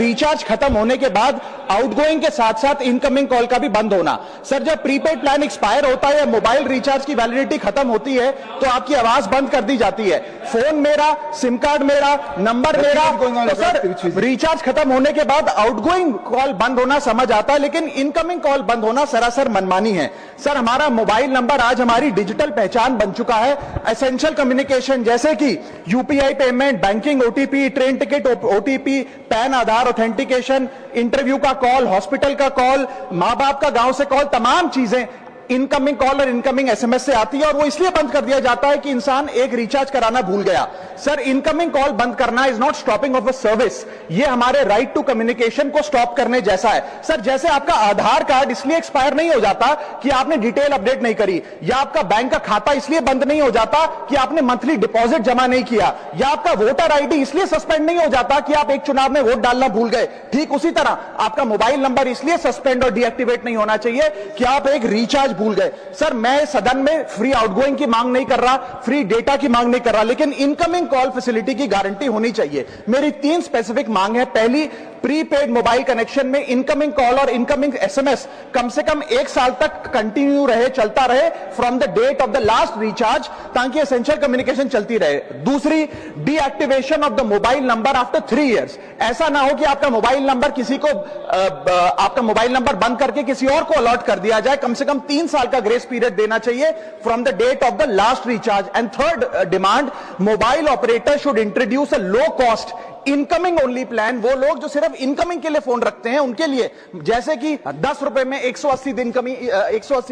Recharge खत्म होने के बाद आउटगोइंग के साथ साथ इनकमिंग कॉल का भी बंद होना। सर जब प्रीपेड प्लान एक्सपायर होता है या मोबाइल रिचार्ज की वैलिडिटी खत्म होती है तो आपकी आवाज बंद कर दी जाती है, फोन मेरा, सिम कार्ड मेरा, नंबर मेरा। तो सर रिचार्ज खत्म होने के बाद आउटगोइंग कॉल बंद होना समझ आता है, लेकिन इनकमिंग कॉल बंद होना सरासर मनमानी है। सर हमारा मोबाइल नंबर आज हमारी डिजिटल पहचान बन चुका है। एसेंशियल कम्युनिकेशन जैसे कि UPI payment, banking, OTP, train ticket OTP, PAN Aadhaar authentication, interview का कॉल, हॉस्पिटल का कॉल, मां बाप का गांव से कॉल, तमाम चीजें इनकमिंग कॉल और इनकमिंग एसएमएस से आती है और वो इसलिए बंद कर दिया जाता है कि इंसान एक रिचार्ज कराना भूल गया। सर इनकमिंग कॉल बंद करना is not stopping of a service, ये हमारे राइट टू कम्युनिकेशन को स्टॉप करने जैसा है। सर जैसे आपका आधार कार्ड इसलिए एक्सपायर नहीं हो जाता कि आपने डिटेल अपडेट नहीं करी, या आपका बैंक का खाता इसलिए बंद नहीं हो जाता कि आपने मंथली डिपॉजिट जमा नहीं किया, या आपका वोटर आईडी इसलिए सस्पेंड नहीं हो जाता कि आप एक चुनाव में वोट डालना भूल गए। ठीक उसी तरह आपका मोबाइल नंबर इसलिए सस्पेंड और डीएक्टिवेट नहीं होना चाहिए कि आप एक रिचार्ज भूल गए। सर मैं सदन में फ्री आउटगोइंग की मांग नहीं कर रहा, फ्री डेटा की मांग नहीं कर रहा, लेकिन इनकमिंग कॉल फैसिलिटी की गारंटी होनी चाहिए। मेरी 3 स्पेसिफिक मांग है। पहली, प्रीपेड मोबाइल कनेक्शन में इनकमिंग कॉल और इनकमिंग एसएमएस कम से कम 1 साल तक कंटिन्यू रहे, चलता रहे from the date of the last recharge, ताकि एसेंशियल कम्युनिकेशन चलती रहे। दूसरी, deactivation of the mobile number after 3 years. ऐसा ना हो कि आपका मोबाइल नंबर किसी को आपका मोबाइल नंबर बंद करके किसी और को अलॉट कर दिया जाए। कम से कम 3 साल का ग्रेस पीरियड देना चाहिए from the date of the last recharge. And third demand, mobile operator should introduce a low cost incoming only plan. वो लोग जो सिर्फ इनकमिंग के लिए फोन रखते हैं उनके लिए, जैसे कि 10 रुपए में 180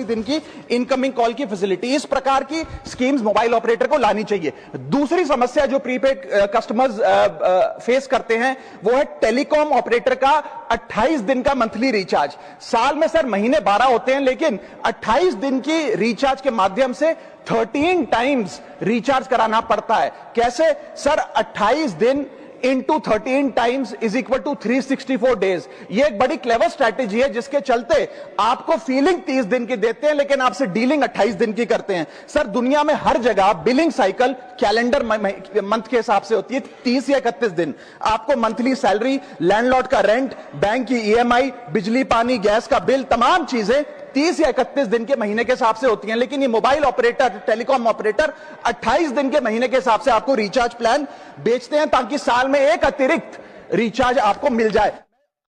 दिन की इनकमिंग कॉल की फैसिलिटी, इस प्रकार की स्कीम्स मोबाइल ऑपरेटर को लानी चाहिए। दूसरी समस्या जो प्रीपेड कस्टमर्स फेस करते हैं वो है टेलीकॉम ऑपरेटर का 28 दिन का मंथली रिचार्ज। साल में सर महीने 12 होते हैं, लेकिन 28 दिन की रिचार्ज के माध्यम से 13 टाइम्स रिचार्ज कराना पड़ता है। कैसे सर? 28 दिन into 13 times is equal to 364 days. ये एक बड़ी क्लेवर स्ट्रैटेजी है जिसके चलते आपको फीलिंग 30 दिन की देते हैं, लेकिन आपसे डीलिंग 28 दिन की करते हैं। सर दुनिया में हर जगह बिलिंग साइकिल कैलेंडर मंथ के हिसाब से होती है, 30 या 31 दिन। आपको मंथली सैलरी, लैंडलॉर्ड का रेंट, बैंक की ईएमआई, बिजली पानी गैस का बिल, तमाम चीजें 30 या 31 दिन के महीने के हिसाब से होती हैं। लेकिन ये मोबाइल ऑपरेटर, टेलीकॉम ऑपरेटर 28 दिन के महीने के हिसाब से आपको रिचार्ज प्लान बेचते हैं, ताकि साल में एक अतिरिक्त रिचार्ज आपको मिल जाए।